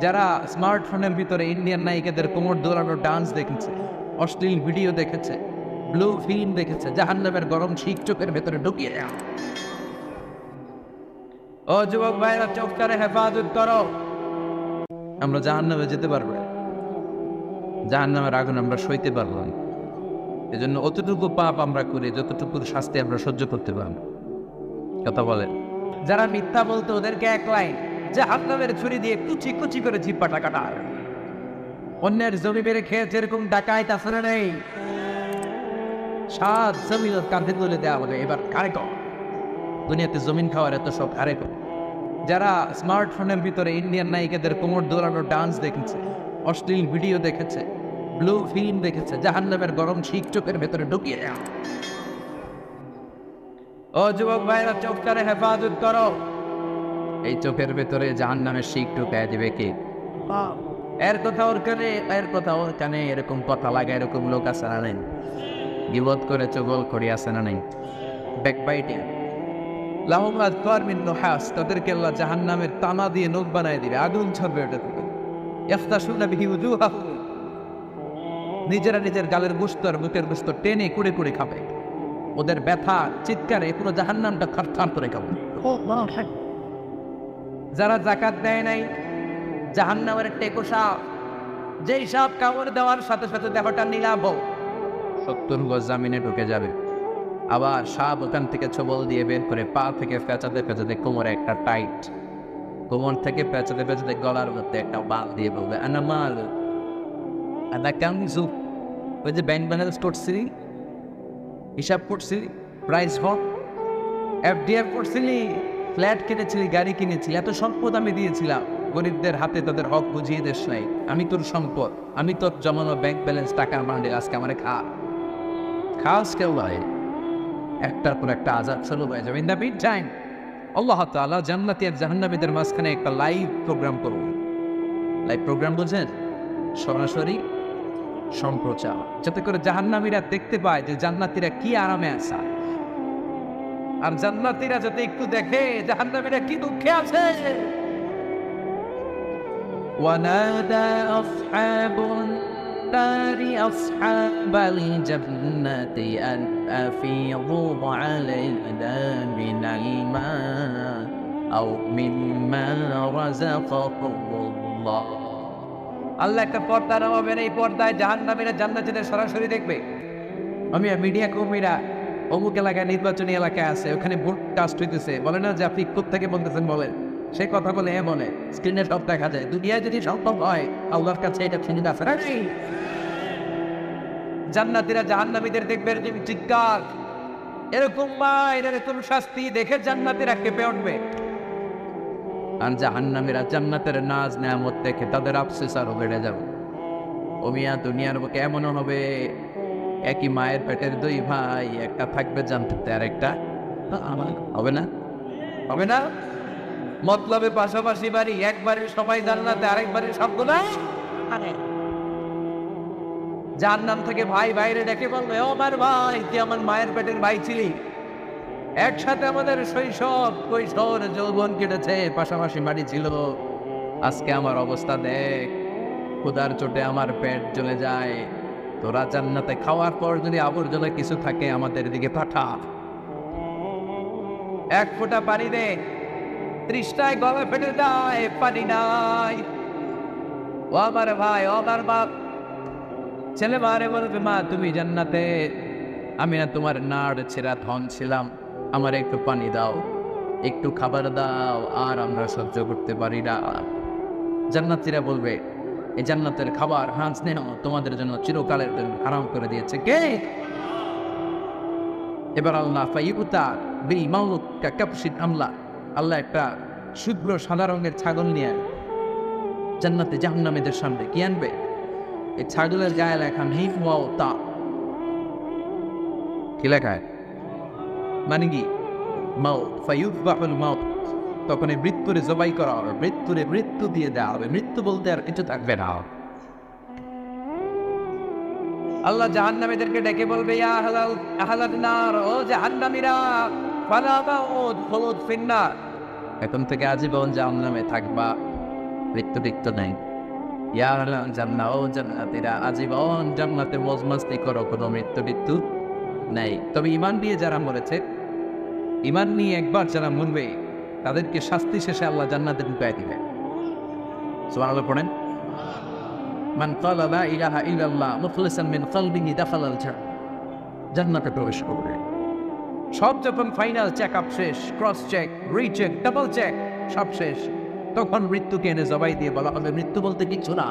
যারা স্মার্টফোনের ভিতরে ইন্ডিয়ান নায়িকাদের কোমর দোলানোর ডান্স দেখেছে, অশ্লীল ভিডিও দেখেছে, ব্লু ফিল্ম দেখেছে, জাহান্নামের গরম শিখ চোখের ভেতরে ঢুকিয়ে দেওয়া। ও যুবক ভাইরা, চোখটারে হেফাজত করো। আমরা জাহান্নামে যেতে পারবো না, জাহান্নামের আগুন আমরা সইতে পারবো না। এজন্য অতটুকু পাপ আমরা করি যতটুকু শাস্তি আমরা সহ্য করতে পারব। কথা বলেন। যারা মিথ্যা বলতো ওদেরকে এক লাইন, জাহান্নামের ছুরি দিয়ে কুচি কুচি করে জিব্বাটা কাটা। অন্যের জমি বেড়ে খেয়েছে এরকম ডাকাইত আসলে নেই। সাত জমিন কাঁধে তুলে দেওয়া হবে, এবার কারে কর। দুনিয়াতে জমিন খাওয়ার এত সব কারে কর। যারা স্মার্টফোনের ভিতরে ইন্ডিয়ান নায়িকাদের কোমর দোলানোর ডান্স দেখেছে, অশ্লীল ভিডিও দেখেছে, ব্লু ফিল্ম দেখেছে, জাহান্নামের গরম শিখ চোখের ভেতরে ঢুকিয়ে দেওয়া। ও যুবক ভাইরা, চোখটারে হেফাজত করো। এই চোখের ভেতরে জাহান্নামের শিখ ঢুকায় দিবে কে? এর কথা ওর কানে এরকম কথা লাগে, এরকম লোক আছে না নেই? গিবত করে চগল করি আছে না নেই? ব্যাকবাইটিং লাহুম আযফার মিন নুহাস, তাদেরকে আল্লাহ জাহান্নামের তামা দিয়ে নখ বানায় দিবে, আগুন ছড়বে ওটা থেকে। ইয়াখতাশুনা বিহি উজুহাহুম, নিজেরা নিজের গালের গোশত আর বুকের গোশত টেনে কুড়ে কুড়ে খাবে। ওদের ব্যথা চিৎকারে পুরো জাহান্নামটা খারখার করে খাবে। যারা যাকাত দেয় নাই, জাহান্নামের টেকো সাপ, যেই সাপ কামড় দেওয়ার সাথে সাথে দেহটা নীলাভ 70 গজ জামিনে ঢুকে যাবে। আবার সাপ ওখান থেকে ছবল দিয়ে বের করে পা থেকে পেঁচাতে পেঁচাতে কোমরে একটা টাইট, কোমর থেকে পেঁচাতে পেঁচাতে গলার মধ্যে একটা বাল দিয়ে বলবে আনামাল আদা কামজু। ওই যে ব্যাংক ব্যালেন্স করছিলি, হিসাব করছিলি, প্রাইস হক, এফডিএফ করছিলি, ফ্ল্যাট কিনেছিলি, গাড়ি কিনেছিলি, এত সম্পদ আমি দিয়েছিলাম, গরিবদের হাতে তাদের হক বুঝিয়ে দেশ নাই। আমি তোর সম্পদ, আমি তোর জমানো ব্যাংক ব্যালেন্স টাকার বান্ডেল, আজকে আমারে খাস কেউ ভাই। একটার পর একটা আজাদ শুরু হয়ে যাবে। ইন দ্য মিড টাইম আল্লাহ তাআলা জান্নাতি আর জাহান্নামীদের মাঝখানে একটা লাইভ প্রোগ্রাম করুন। লাইভ প্রোগ্রাম বুঝেন? সরাসরি সম্প্রচার, যাতে করে জাহান্নামীরা দেখতে পায় যে জান্নাতীরা কি আরামে আছে, আর জান্নাতীরা যাতে একটু দেখে জাহান্নামীরা কি দুঃখে আছে। ওয়ানাদা আসহাবুন নারি আসহাবাল জান্নাতি আন আফিযু আলাইনা মিনাল মা আও মিম্মা রাযাকাকুমুল্লাহ। আল্লাহ একটা পর্দা নামাবেন, এই পর্দায় জাহান্নামীরা জান্নাতীদের সরাসরি দেখবে। আমি মিডিয়া কর্মীরা অমুক এলাকায় নির্বাচনী এলাকায় আছে, ওখানে ভোট কাস্ট হইতেছে, বলে না যে আপনি কোত্থেকে বলতেছেন বলেন, সেই কথা বলে বলে স্ক্রিনে সব দেখা যায়। দুনিয়ায় যদি সম্ভব হয় আল্লাহর কাছে এটা চিন্তা আছে না? জান্নাতীরা জাহান্নামীদের দেখবে চিৎকার, এরকম মায়ের এরকম শাস্তি দেখে জান্নাতীরা কেঁপে উঠবে। আর জাহান্নামীরা জান্নাতের নাজ নেয়ামত দেখে তাদের আফসোস আরো বেড়ে যাবে। ও মিয়া, দুনিয়ার বুকে এমনও হবে একই মায়ের পেটের দুই ভাই, একটা থাকবে জান্নাতে আর একটা হবে না, হবে না? মতলবে পাশাপাশি বাড়ি, একবারে সবাই জান্নাতে, আরেকবারে সবগুলা জাহান্নাম থেকে ভাই বাইরে ডেকে বলবে, ও আমার ভাই, তুই আমার মায়ের পেটের ভাই ছিলি, একসাথে আমাদের শৈশব কৈশোর যৌবন কেটেছে, পাশাপাশি বাড়ি ছিল, আজকে আমার অবস্থা দেখ, ক্ষুধার চোটে আমার পেট জ্বলে যায়, তোরা জান্নাতে খাওয়ার পর যদি আবর্জনা কিছু থাকে আমাদের দিকে পাঠা, এক ফোঁটা পানি দে, তৃষ্ণায় গলা ফেটে যায়, পানি নাই। ও আমার ভাই, ও আমার বাপ, ছেলে মারে বলবে, মা তুমি জান্নাতে, আমি না তোমার নাড় ছেঁড়া ধন ছিলাম, আমার একটু পানি দাও, একটু খাবার দাও, আর আমরা সহ্য করতে পারি না। জান্নাতীরা বলবে, এই জান্নাতের খাবার হাঁস নেই, তোমাদের জন্য চিরকালের জন্য হারাম করে দিয়েছে কে? এবার আল্লাহ ফাইউতা বিল মাউত কাকাবশিন আমলা, আল্লাহ একটা শুভ্র সাদা রঙের ছাগল নিয়ে জান্নাতে জাহান্নামীদের সামনে কি আনবে? এই ছাগলের গায়ে লেখা হিম ওয়াও তা, কি লেখায়? মানে কি? মাউত, ফায়ুযবাহুল মাউত, তখন এই মৃত্যুরে জবাই করা হবে, মৃত্যুরে মৃত্যু দিয়ে দেওয়া হবে, মৃত্যু বলতে আর কিছু থাকবে না। আল্লাহ জাহান্নামীদেরকে ডেকে বলবে, ইয়া আহলান নার, ও জাহান্নামীরা, ফালা মাউত খুলুদ ফিন্নার, এখন থেকে আজীবন জাহান্নামে থাকবা, মৃত্যু নাই। ইয়া জান্নাত ও জান্নাতীরা আজীবন জান্নাতে মौज मस्ती করো, কোনো মৃত্যু নাই। তবে ঈমান নিয়ে যারা মরেছে, ঈমান নিয়ে একবার যারা মরবে, তাদেরকে শাস্তি শেষে আল্লাহ জান্নাতে ঢুকায় দিবে। সুবহানাল্লাহ পড়েন। মান ক্বালা লা ইলাহা ইল্লাল্লাহ মুখলিসান মিন কলবিহি দাখালাল জান্নাতে প্রবেশ করবে। সব যখন ফাইনাল চেক আপ শেষ, cross check, recheck, double check সব শেষ, তখন মৃত্যুকে এনে জবাই দিয়ে বলা হবে মৃত্যু বলতে কিছু না,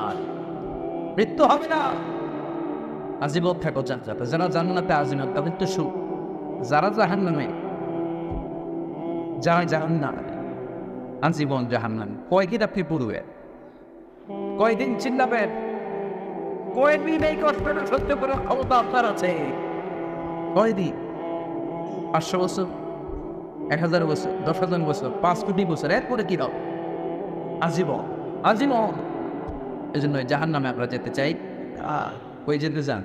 মৃত্যু হবে না, আজীবন থাকো জান্নাতে। যারা জান্নাতে আজীবন তাদের তো সুখ, যারা জাহান্নামে, যারা জাহান্নামে আজীবন জাহান্নামে। কয়দিন আপনি পড়বেন, কয়দিন চিল্লাবেন, কয়দিন এই কষ্টটা সহ্য করার ক্ষমতা আপনার আছে? কয়দিন? 500 বছর, 1000 বছর, 10,000 বছর, 5 কোটি বছর, এরপরে কি দাও? আজীবন, আজীবন। এই জন্য জাহান নামে আমরা যেতে চাই। কই যেতে চান?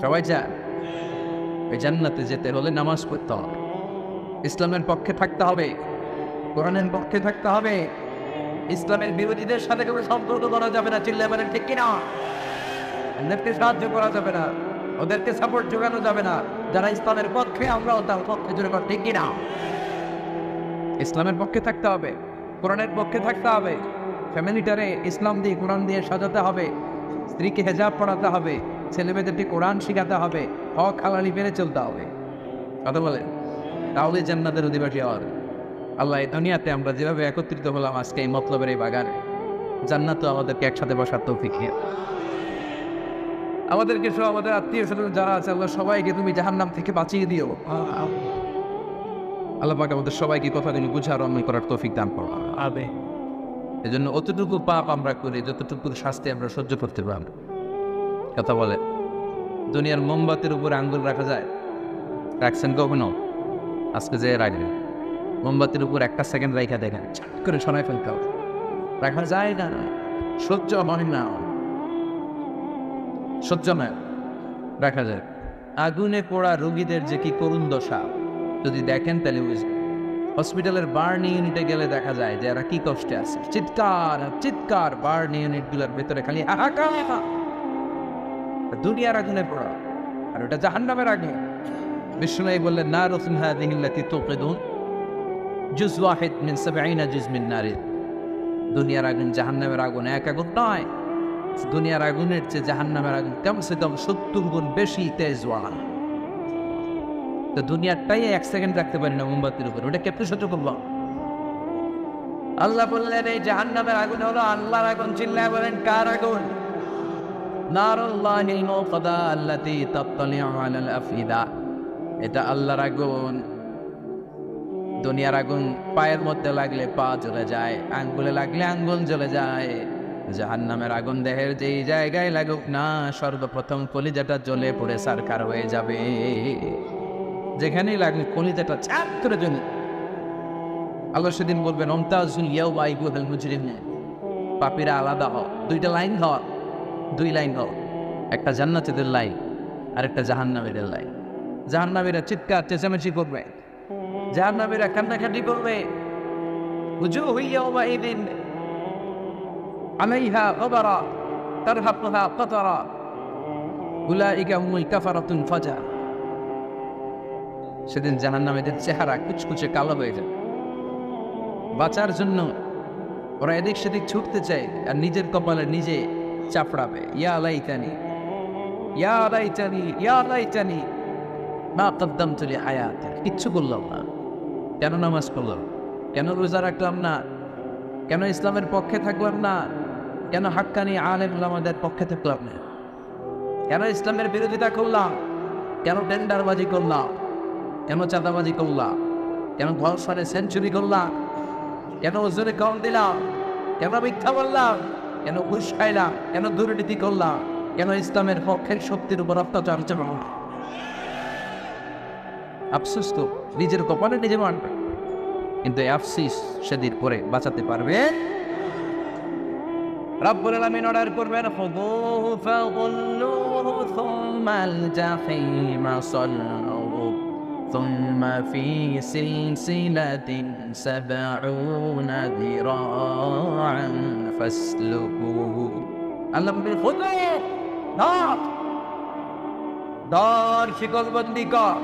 সবাই চান। ওই জান্নাতে যেতে হলে নামাজ পড়তে হবে, ইসলামের পক্ষে থাকতে হবে, কোরআনের পক্ষে থাকতে হবে। ইসলামের বিরোধীদের সাথে কোনো সম্পর্ক করা যাবে না, চিল্লায় বলেন ঠিক কিনা? ওদেরকে সাহায্য করা যাবে না, ওদেরকে সাপোর্ট জোগানো যাবে না। যারা ইসলামের পক্ষে, আমরাও তার পক্ষে জোরে কর, ঠিক কিনা? ইসলামের পক্ষে থাকতে হবে, কোরআনের পক্ষে থাকতে হবে, ফ্যামিলিটারে ইসলাম দিয়ে কোরআন দিয়ে সাজাতে হবে, স্ত্রীকে হেজাব পড়াতে হবে, ছেলেমেয়েদেরকে কোরআন শিখাতে হবে, হক হালালি মেনে চলতে হবে। কথা বলেন, তাহলে জান্নাতের অধিবাসী হওয়ার। আল্লাহ এই দুনিয়াতে আমরা যেভাবে একত্রিত হলাম আজকে এই মতলবের এই বাগানে, জান্নাতও আমাদেরকে একসাথে বসার তৌফিক দিও। আমাদেরকে সহ আমাদের আত্মীয় স্বজন যারা আছে, আল্লাহ সবাইকে তুমি জাহান্নাম থেকে বাঁচিয়ে দিও। আল্লাহ পাক আমাদের সবাইকে কথাগুলো বুঝার আমল করার তৌফিক দান করো। আমিন। এজন্য অতটুকু পাপ আমরা করি যতটুকু শাস্তি আমরা সহ্য করতে পারব। কথা বলে, দুনিয়ার মোমবাতির উপরে আঙ্গুল রাখা যায়? রাখছেন কখনো? আজকে যে রাখবেন, মোমবাতির উপর 1 সেকেন্ড রাখা দেখেন, ছাট করে সরাই ফেলতে হবে। রাখা যায় না, সহ্য হয় না, সহ্য নয়, রাখা যায়। আগুনে পোড়া রোগীদের যে কি করুণ দশা যদি দেখেন তাহলে বুঝবেন। হসপিটালের বার্ন ইউনিটে গেলে দেখা যায় যে এরা কি কষ্টে আছে, চিৎকার চিৎকার, বার্ন ইউনিটগুলোর ভেতরে খালি হাহাকার। দুনিয়ার আগুনে পোড়া, আর ওটা জাহান্নামের আগুন। বিষ্ণু বললেন নারুন হাযিহিল্লাতী তুকিদুন জুজ ওয়াহিদ মিন 70 জুজ মিন নারিন। দুনিয়ার আগুন জাহান্নামের আগুন এক আগুন নয়, দুনিয়ার আগুনের চেয়ে জাহান্নামের আগুন কমসে কম 70 গুণ বেশি তেজওয়ালা। তো দুনিয়ারটাই 1 সেকেন্ড রাখতে পারি না মোমবাতির উপর, ওটা কেমনে সহ্য করবো? আল্লাহ বললেন এই জাহান্নামের আগুন হলো আল্লাহর আগুন। চিল্লায় বলেন কার আগুন? নারুল্লাহিল মুকাদা আল্লাতী তাত্তালিউ আলাল আফইদা। এটা আল্লাহর আগুন। দুনিয়ার আগুন পায়ের মধ্যে লাগলে পা জ্বলে যায়, আঙ্গুলে লাগলে আঙ্গুল জ্বলে যায়। জাহান্নামের আগুন দেহের যেই জায়গায় লাগুক না, সর্বপ্রথম কলিজাটা জ্বলে পড়ে সারকার হয়ে যাবে। যেখানেই লাগবে কলিজাটা চাপ করে জ্বলে। আল্লাহ সেদিন বলবেন ওমতাজুল ইয়াউমা আইয়ুহাল মুজরিমুন, পাপীরা আলাদা হও। 2টা লাইন হও, 2 লাইন হও, একটা জান্নাতীদের লাইন আর একটা জাহান্নামীদের লাইন। জাহান্নামীরা চিৎকার চেঁচামেচি করবে, জাহান্নামীরা কান্নাকাটি করবে। উজুহু ইয়াউমাইদিন আলাইহা গাবারা তারহাকুহা কাতারা উলাইকা হুমুল কাফারাতুল ফাজার। সেদিন জাহান্নামীদের চেহারা কুচকুচে কালো হয়ে যায়। বাঁচার জন্য ওরা এদিক সেদিক ছুটতে চায় আর নিজের কপালে নিজে চাপড়াবে। ইয়া লাইতানি ইয়া লাইতানি ইয়া লাইতানি মা কদ্দামতু লিহায়াতি। কিচ্ছু করলাম না, কেন নামাজ পড়লাম, কেন রোজা রাখলাম না, কেন ইসলামের পক্ষে থাকলাম না, কেন হাক্কানি আলেম ওলামাদের পক্ষে থাকলাম না, কেন ইসলামের বিরোধিতা করলাম, কেন টেন্ডারবাজি করলাম, কেন চাঁদাবাজি করলাম, কেন ধর্ষণে সেঞ্চুরি করলাম, কেন ওজনে কম দিলাম, কেন মিথ্যা বললাম, কেন ঘুষ খাইলাম, কেন দুর্নীতি করলাম, কেন ইসলামের পক্ষের শক্তির উপর অত্যাচার করলাম। আফসোস তো নিজের কপালে নিজে মানবে, কিন্তু এই আফসোস সেদিন পরে বাঁচাতে পারবে রব্বুল আলামিন অর্ডার করবেন খুযুহু ফাগুল্লুহু সুম্মাল জাহিমা সাল্লুহু ثم في سلسلة 70 ذراعا فاسلكوه আল্লাহ বলেন খুদু দর শিকলবন্দি কর।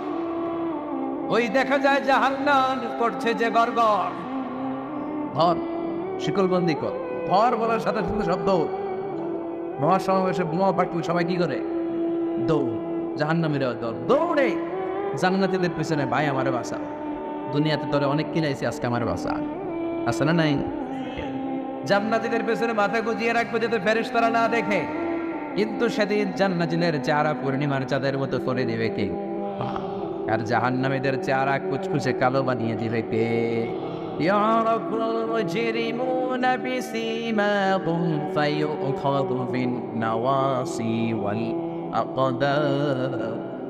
ওই দেখা যায় জাহান্নাম করছে যে গড়গড়, ধর শিকলবন্দি কর। ধর বলার সাথে সাথে শব্দ মহাসমাবেশে বোমা পাটুল সবাই কি করে? দৌড়। জাহান্নামীরা দৌড়ে জান্নাতীদের পিছনে, ভাই আমারে বাঁচা, দুনিয়াতে তোরে অনেক কিনাইছি, আজকে আমার বাঁচা। আছে না নাই? জান্নাতীদের পেছনে মাথা গুজিয়ে রাখবে যাতে ফেরেশতারা না দেখে। কিন্তু সেদিন জান্নাতীদের চেহারা পূর্ণিমার চাঁদের মতো করে দিবে কে? আর জাহান্নামীদের চেহারা কুচকুচে কালো বানিয়ে দিবে কে? يعرف المجرمون بسيماهم فيؤخذ بالنواصي والأقدام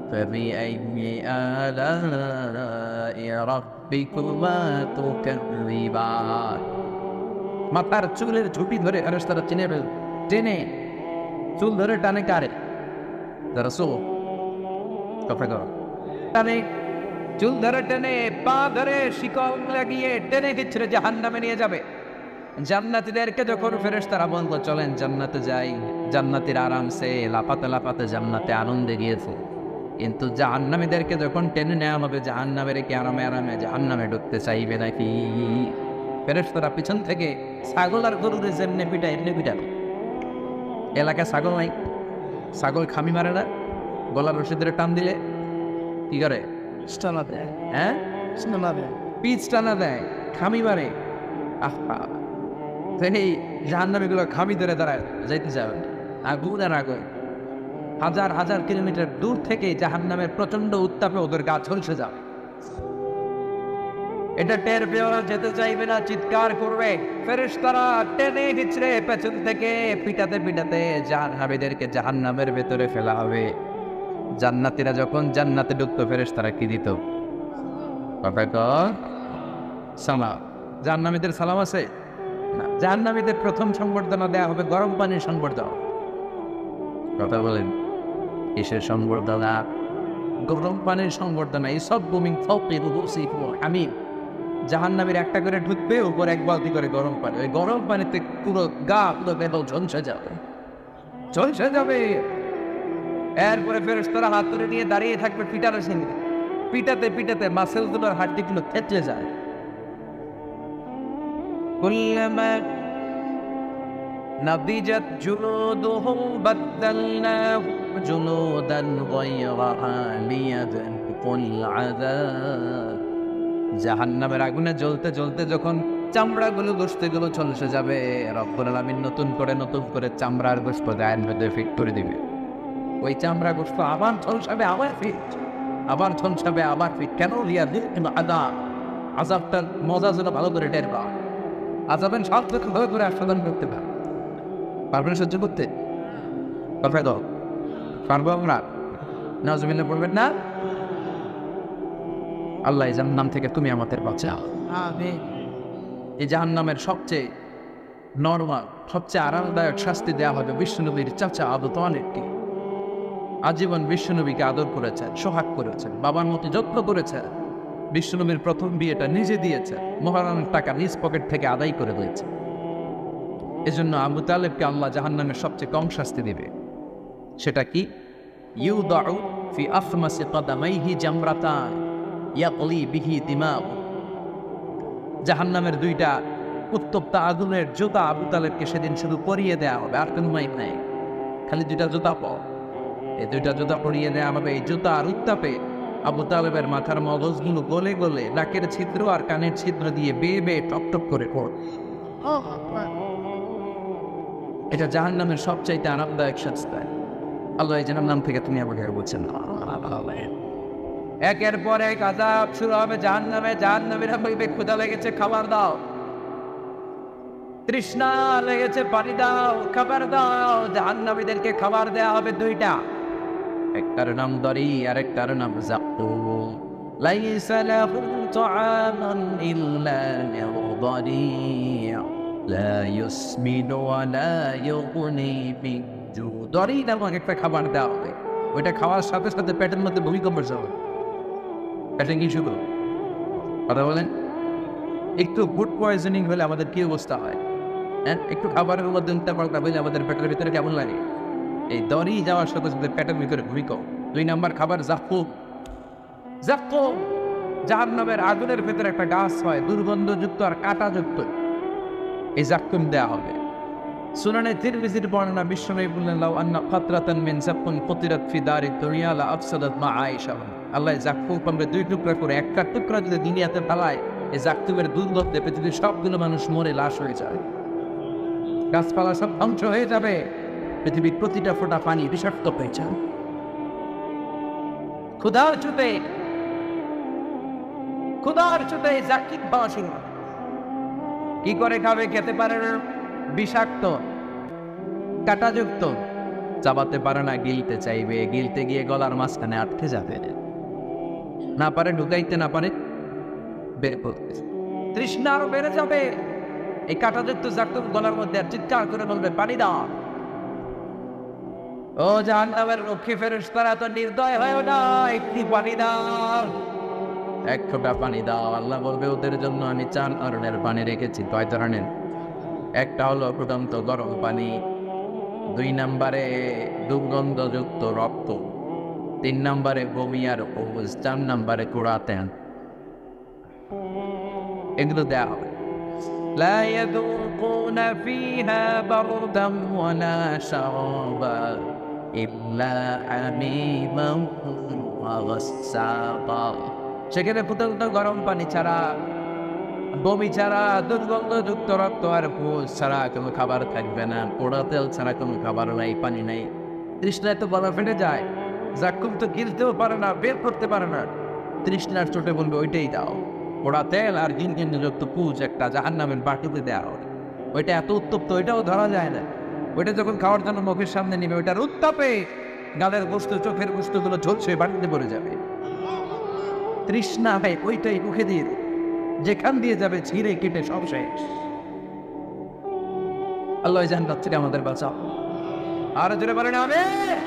فبأي آلاء ربكما تكذبان মাথার চুলের ঝুঁটি ধরে ফেরেশতারা টেনে চুল ধরে টানে কারে? রাসূল কথা কর, টানে চুল ধরে টেনে, পা ধরে শিকল লাগিয়ে টেনে খিচড়ে জাহান্নামে নিয়ে যাবে। জান্নাতীদেরকে যখন ফেরেশতারা বলল চলেন জান্নাতে যাই, জান্নাতীরা আরামসে লাফাতে লাফাতে জান্নাতে আনন্দে গিয়েছে। কিন্তু জাহান্নামীদেরকে যখন টেনে নেওয়া হবে, জাহান্নামের কি আরামে আরামে জাহান্নামে ঢুকতে চাইবে নাকি? ফেরেশতারা পিছন থেকে ছাগল আর গরুরে যেমনি পিটায় এমনি পিটাবে। এলাকায় ছাগল নাই, ছাগল খামি মারে না, গলার রশি ধরে টান দিলে কি করে? টানা দেয়। হ্যাঁ, পিচ টানা দেয়, খামি মারে। আহা, এই জাহান্নামীগুলো খামি ধরে দাঁড়ায় যাইতে যাবে, আগুন আর আগুন। হাজার হাজার কিলোমিটার দূর থেকে জাহান্নামের প্রচন্ড উত্তাপে ওদের গা ঝলসে যাবে। এটা টের পেয়ে যেতে চাইবে না, চিৎকার করবে। ফেরেশতারা টেনে হিচড়ে পেছন থেকে পিটাতে পিটাতে জাহান্নামীদেরকে জাহান্নামের ভেতরে ফেলা হবে। জান্নাতীরা যখন জান্নাতে ঢুকতো, ফেরেশতারা কি দিত? সালাম। জাহান্নামীদের সালাম আছে না? জাহান্নামীদের প্রথম সংবর্ধনা দেয়া হবে গরম পানির সংবর্ধনা। কথা বলেন, কিসের সংবর্ধনা? গরম পানির সংবর্ধনা। এই সব বুমিং আমি জাহান্নামীর একটা করে ঢুকবে, উপর এক বালতি করে গরম পানি। ওই গরম পানিতে পুরো গা পুরো দেহ ঝলসে যাবে, ঝলসে যাবে। এরপরে ফেরেশতারা হাত ধরে নিয়ে দাঁড়িয়ে থাকবে পিটারের সঙ্গে, পিটাতে পিটাতে মাসেলগুলোর হাড্ডিগুলো থেতলে যায়। কুল্লামা নাদিজাত জুলুদুহুম বাদদালনাহুম জুলুদান গায়রাহা লিয়াযুকুল আযাব। জাহান্নামের আগুনে জ্বলতে জ্বলতে যখন চামড়াগুলো গোশতগুলো ঝলসে যাবে, রব্বুল আলামিন নতুন করে চামড়ার গোশত গায়ের মধ্যে ফিট করে দিবে। ওই চামড়া গোশত আবার ঝলসাবে, আবার ফিট, আবার ঝলসাবে, আবার ফিট। কেন? লিয়াযুকুল আযাব। আযাবটার মজা যেন ভালো করে টের পায়। আযাবের সব থেকে ভালো করে আস্বাদন করতে পারবেন সহ্য করতে? কথায় দাও, পারবো আমরা? নাউজুবিল্লাহ পড়বেন না? আল্লাহ এই জাহান্নাম থেকে তুমি আমাদের বাঁচাও। আমিন। এই জাহান্নামের সবচেয়ে নরমাল, সবচেয়ে আরামদায়ক শাস্তি দেওয়া হবে বিশ্বনবীর চাচা আবু তালেবকে। আজীবন বিশ্বনবীকে আদর করেছেন, সোহাগ করেছেন, বাবার মতো যত্ন করেছেন। বিশ্বনবীর প্রথম বিয়েটা নিজে দিয়েছেন, মহারানার টাকা নিজ পকেট থেকে আদায় করে দিয়েছে। এজন্য আবু তালেবকে আল্লাহ জাহান্নামের সবচেয়ে কম শাস্তি দিবে। সেটা কি? ইউদাউ ফি আফমাসি কদামাইহি জামরাতান ইয়াকলি বিহি দিমাউ। জাহান্নামের দুইটা উত্তপ্ত আগুনের জুতা আবু তালেবকে সেদিন শুধু পরিয়ে দেওয়া হবে, আর কোনো মাইক নাই, খালি দুইটা জুতা পাও। এই দুইটা জুতা পরিয়ে দেওয়া হবে। এই জুতা আর উত্তাপে আবু তালেবের মাথার মগজগুলো গলে গলে নাকের ছিদ্র আর কানের ছিদ্র দিয়ে বেয়ে বেয়ে টপ টপ করে পড়। এটা জাহান্নামের সবচাইতে আরামদায়ক শাস্তি। আল্লাহ এই জাহান্নাম থেকে তুমি আমাকে বলছেন। একের পর এক আযাব শুরু হবে জাহান্নামে। জাহান্নামীরা বলবে ক্ষুধা লেগেছে, খাবার দাও। তৃষ্ণা লেগেছে, পানি দাও, খাবার দাও। জাহান্নামীদেরকে খাবার দেয়া হবে দুইটা, একটার নাম দরি আর একটার নাম যাকুম। লাইসা লাহুম তুআমুন ইল্লা মিন দরি' লা ইউসমিনু ওয়া লা ইউগনি মিন জু'। দরি নামক একটা খাবার দেওয়া হবে, ওইটা খাওয়ার সাথে সাথে পেটের মধ্যে ভূমিকম্প হবে। এটা কি শুধু কথা বলেন? একটু ফুড পয়জনিং হলে আমাদের কি অবস্থা হয়? হ্যাঁ, একটু খাবারের মধ্যে উল্টা পাল্টা হলে আমাদের পেটের ভিতরে কেমন লাগে? এই দড়ি যাওয়ার সাথে সাথে পেটের ভিতরে ভূমিকম্প। 2 নাম্বার খাবার জাক্কুম। জাক্কুম জাহান্নামের আগুনের ভেতরে একটা গাছ হয়, দুর্গন্ধযুক্ত আর কাঁটাযুক্ত। এই জাক্কুম দেয়া হবে। সুনানে তিরমিজির বর্ণনা, বিশ্বনবী বললেন, লাউ আন্না কাতরাতান মিন জাক্কুম কুতিরাত ফি দারিদ দুনিয়া লা আফসাদাত মা আয়েশা। আল্লাহ জাক্কুম আমরা 2 টুকরা করে, একটা টুকরা যদি দুনিয়াতে ফেলায়, এই জাক্কুমের দুর্গন্ধে পৃথিবীর সবগুলো মানুষ মরে লাশ হয়ে যায়, গাছপালা সব ধ্বংস হয়ে যাবে, পৃথিবীর প্রতিটা ফোঁটা পানি বিষাক্ত হয়ে যায়। ক্ষুধার চুতে জাক্কিম পাওয়া শুরু। কি করে খাবে? খেতে পারে না, বিষাক্ত, কাঁটাযুক্ত, চাবাতে পারে না, গিলতে চাইবে, গিলতে গিয়ে গলার মাঝখানে আটকে যাবে, না পারে ঢুকাইতে, না পারে বের করতে, তৃষ্ণা আরো বেড়ে যাবে। এই কাঁটাযুক্ত জাক্কুম গলার মধ্যে আর চিৎকার করে বলবে, পানি দাও। ও জাহান্নামের রক্ষী ফেরেশতারা, তো নির্দয় হয়েও না, একটি পানি দাও, 1 ফোঁটা পানি দাও। আল্লাহ বলবে, ওদের জন্য আমি 4 ধরনের পানি রেখেছি। কয় ধরনের? একটা হলো ফুটন্ত গরম পানি, 2 নম্বরে দুর্গন্ধযুক্ত রক্ত, 3 নম্বরে বমি আর ওজ, 4 নম্বরে কুড়া তেল। এগুলো দেয়া হবে। লা ইয়াযুকুনা ফিহা বারদাম ওয়ালা শারাবা ইল্লা হামিমান ওয়া গাসসাকা। সেখানে ফুটন্ত গরম পানি ছাড়া, বমি ছাড়া, দুর্গন্ধযুক্ত রক্ত আর পুষ ছাড়া কোনো খাবার থাকবে না, পোড়া তেল ছাড়া কোনো খাবার নাই, পানি নাই। তৃষ্ণায় তো গলা ফেটে যায়, জাক্কুম তো গিলতেও পারে না, বের করতে পারে না। তৃষ্ণার চোটে বলবে, ওইটাই দাও। পোড়া তেল আর গিনগিনযুক্ত পুষ একটা জাহান্নামের বাটিতে দেওয়া হবে। ওইটা এত উত্তপ্ত, ওইটাও ধরা যায় না। ওইটা যখন খাওয়ার জন্য মুখের সামনে নিবে, ওইটার উত্তাপে গালের গোস্ত, চোখের গোস্তগুলো ঝলসে বাটিতে পড়ে যাবে। তৃষ্ণা ভাই ওইটাই মুখে দিয়ে, যেখান দিয়ে যাবে ছিঁড়ে কেটে সব শেষ। আল্লাহ জান্নাত থেকে আমাদের বাঁচাও। আর জোরে বলেন আমিন।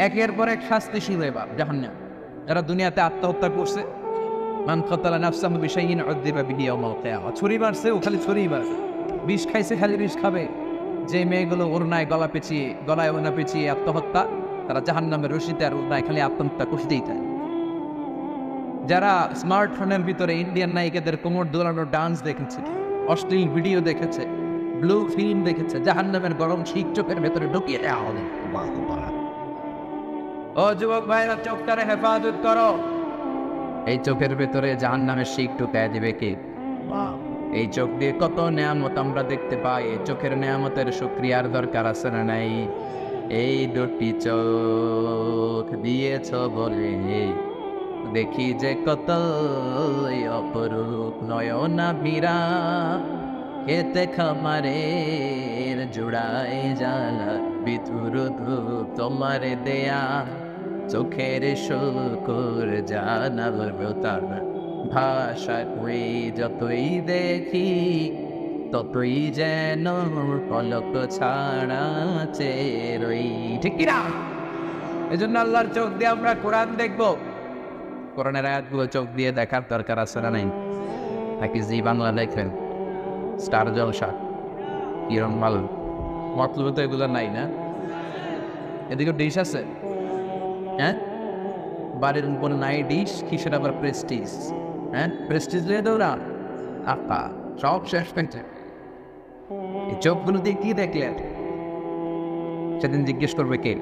একের পর এক শাস্তি শুরু এবার জাহান্নাম। যারা দুনিয়াতে আত্মহত্যা করছে, মান কাতালা নাফসাহু বিশাইইন উযযিবা বিহি ইয়াওমাল কিয়ামা। ছুরি মারছে, ও খালি ছুরি মারছে। বিষ খাইছে, খালি বিষ খাবে। যে মেয়েগুলো ওড়নায় গলা পেঁচিয়ে, গলায় ওড়না পেঁচিয়ে আত্মহত্যা, তারা জাহান্নামের রশিতে আর ওড়নায় খালি আত্মহত্যা করতেই থাকে। যারা স্মার্টফোনের ভিতরে ইন্ডিয়ান নায়িকাদের কোমর দোলানোর ডান্স দেখেছে, অশ্লীল ভিডিও দেখেছে, ব্লু ফিল্ম দেখেছে, জাহান্নামের গরম শীত চোখের ভেতরে ঢুকিয়ে দেওয়া হবে। ও যুবক ভাইরা, চোখটারে হেফাজত করো। এই চোখের ভেতরে জাহান্নামের শীত ঢুকায় দিবে কে? এই চোখ দিয়ে কত নেয়ামত আমরা দেখতে পাই। এই চোখের নেয়ামতের শুকরিয়ার দরকার আছে না নাই? এই 2টি চোখ দিয়েছ বলে দেখি যে কত অপরূপ নয়না বীরা, খেতে খামারের জুড়ায় জ্বালা বিধুর ধূপ তোমার দেয়া, চোখের শুকুর জানাবো তার ভাষা কই। যতই দেখি ততই যেন পলক ছাড়া চেরই। ঠিক কিনা? এই জন্য আল্লাহর চোখ দিয়ে আমরা কোরআন দেখবো। কোরআনের আয়াতগুলো চোখ দিয়ে দেখার দরকার আছে না নাই? নাকি জি বাংলা দেখবেন, স্টার জলসা, কিরণ মাল, মতলব তো এগুলো নাই না? এদিকে ডিশ আছে, হ্যাঁ, বাড়ির উপর নাই ডিশ, কিসের আবার প্রেস্টিজ? হ্যাঁ, প্রেস্টিজ লিয়ে দৌড়া আপা, সব শেষ পেয়েছে। এই চোখগুলো দিয়ে কি দেখলেন? সেদিন জিজ্ঞেস করবে কে?